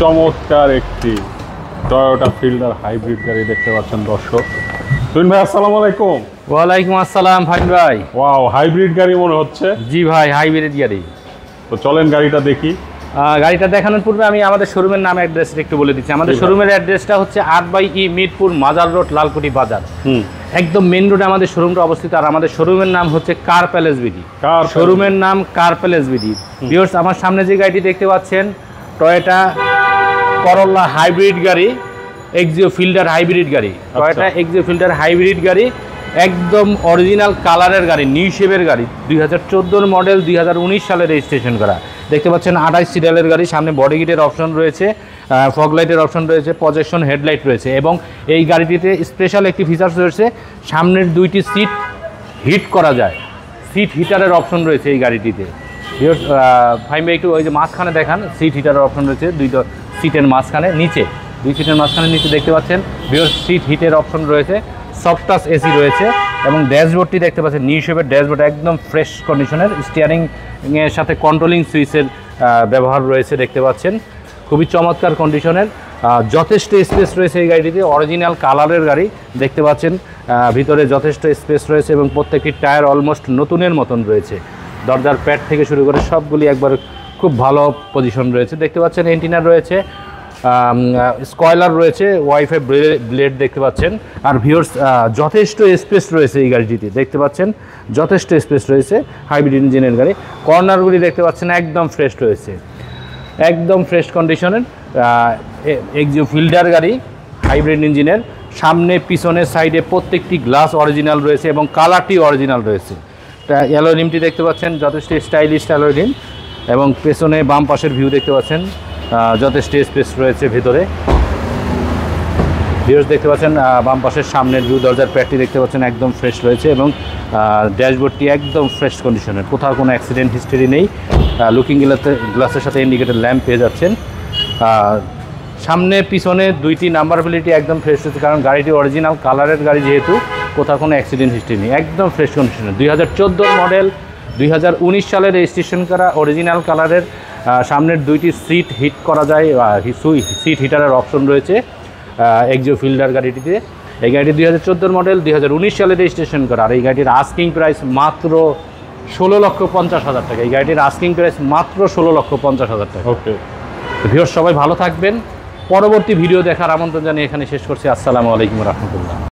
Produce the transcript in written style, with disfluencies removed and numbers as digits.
চমৎকার একটি Toyota fielder hybrid গাড়ি দেখতে পাচ্ছেন দর্শক। তুহিন ভাই আসসালামু আলাইকুম। ওয়ালাইকুম আসসালাম ফাহিম ভাই। ওয়াও, হাইব্রিড গাড়ি মনে হচ্ছে। জি ভাই, হাইব্রিড গাড়ি। তো চলেন গাড়িটা দেখি। গাড়িটা দেখানোর পূর্বে আমি আমাদের শোরুমের নাম অ্যাড্রেসটা একটু বলে দিচ্ছি। আমাদের শোরুমের অ্যাড্রেসটা হচ্ছে 8/E মিরপুর মাজার রোড, লালকুটি বাজার। একদম মেন রোডে আমাদের শোরুমটা অবস্থিত। আর আমাদের শোরুমের নাম হচ্ছে কার প্যালেস বিডি। শোরুমের নাম কার প্যালেস বিডি। ভিউয়ার্স, আমার সামনে যে গাড়িটি দেখতে পাচ্ছেন টয়োটা করোলা হাইব্রিড গাড়ি, এক্সিও ফিল্ডার হাইব্রিড গাড়ি। টয়োটা এক্সিও ফিল্ডার হাইব্রিড গাড়ি, একদম অরিজিনাল কালারের গাড়ি, নিউ শেপের গাড়ি, 2014 মডেল, 2019 সালে রেজিস্ট্রেশন করা। দেখতে পাচ্ছেন 28 সিরিয়ালের গাড়ি। সামনে বডি কিটের অপশন রয়েছে, ফগ লাইটের অপশন রয়েছে, প্রজেকশন হেডলাইট রয়েছে এবং এই গাড়িটিতে স্পেশাল একটি ফিচার্স রয়েছে, সামনের 2টি সিট হিট করা যায়, সিট হিটারের অপশন রয়েছে এই গাড়িটিতে। ফাইম একটু ওই যে মাঝখানে দেখান, সিট হিটারের অপশন রয়েছে 2টা সিটের মাঝখানে, নিচে 2 সিটের মাঝখানে নিচে দেখতে পাচ্ছেন সিট হিটের অপশন রয়েছে, সফট টাচ এসি রয়েছে এবং ড্যাশবোর্ডটি দেখতে পাচ্ছেন নিউ শেপের ড্যাশবোর্ড, একদম ফ্রেশ কন্ডিশনের। স্টিয়ারিংয়ের সাথে কন্ট্রোলিং সুইচের ব্যবহার রয়েছে দেখতে পাচ্ছেন, খুবই চমৎকার কন্ডিশনের। যথেষ্ট স্পেস রয়েছে এই গাড়িটিতে, অরিজিনাল কালারের গাড়ি দেখতে পাচ্ছেন। ভিতরে যথেষ্ট স্পেস রয়েছে এবং প্রত্যেকটি টায়ার অলমোস্ট নতুনের মতন রয়েছে। দরজার প্যাড থেকে শুরু করে সবগুলি একবার খুব ভালো পজিশন রয়েছে দেখতে পাচ্ছেন। এন্টিনার রয়েছে, স্কয়লার রয়েছে, ওয়াইফাই ব্লেড দেখতে পাচ্ছেন। আর ভিউয়ার্স, যথেষ্ট স্পেস রয়েছে এই গাড়িটিতে দেখতে পাচ্ছেন, যথেষ্ট স্পেস রয়েছে। হাইব্রিড ইঞ্জিনের গাড়ি, কর্নারগুলি দেখতে পাচ্ছেন একদম ফ্রেশ রয়েছে, একদম ফ্রেশ কন্ডিশনের। এক্সিও ফিল্ডার গাড়ি, হাইব্রিড ইঞ্জিনের। সামনে পিছনে সাইডে প্রত্যেকটি গ্লাস অরিজিনাল রয়েছে এবং কালারটি অরিজিনাল রয়েছে। অ্যালয় দেখতে পাচ্ছেন, যথেষ্ট স্টাইলিশ অ্যালয় রিম এবং পেছনে বাম পাশের ভিউ দেখতে পাচ্ছেন, যথেষ্ট স্পেস রয়েছে ভিতরে। ভিউয়ার্স দেখতে পাচ্ছেন বাম পাশের সামনের ভিউ, দরজার প্যাডটি দেখতে পাচ্ছেন একদম ফ্রেশ রয়েছে এবং ড্যাশবোর্ডটি একদম ফ্রেশ কন্ডিশনের, কোথাও কোনো অ্যাক্সিডেন্ট হিস্ট্রি নেই। লুকিং গ্লাসের সাথে ইন্ডিকেটর ল্যাম্প পেয়ে যাচ্ছেন। সামনে পিছনে 2টি নাম্বার প্লেটই একদম ফ্রেশ রয়েছে, কারণ গাড়িটি অরিজিনাল কালারের গাড়ি যেহেতু কোথাও কোনো অ্যাক্সিডেন্ট হিস্ট্রি নেই, একদম ফ্রেশ কন্ডিশনের। 2014 মডেল, 2019 সালে রেজিস্ট্রেশন করা, অরিজিনাল কালারের। সামনের 2টি সিট হিট করা যায়, সিট হিটারের অপশন রয়েছে এক্সিও ফিল্ডার গাড়িটিতে। এই গাড়িটি 2014 মডেল, 2019 সালে রেজিস্ট্রেশন করা। আর এই গাড়িটির আস্কিং প্রাইস মাত্র 16,50,000 টাকা। এই গাড়িটির আস্কিং প্রাইস মাত্র 16,50,000 টাকা। ওকে ভিউয়ার্স, সবাই ভালো থাকবেন। পরবর্তী ভিডিও দেখার আমন্ত্রণ জানিয়ে এখানে শেষ করছি। আসসালামু আলাইকুম রহমতুল্লাহ।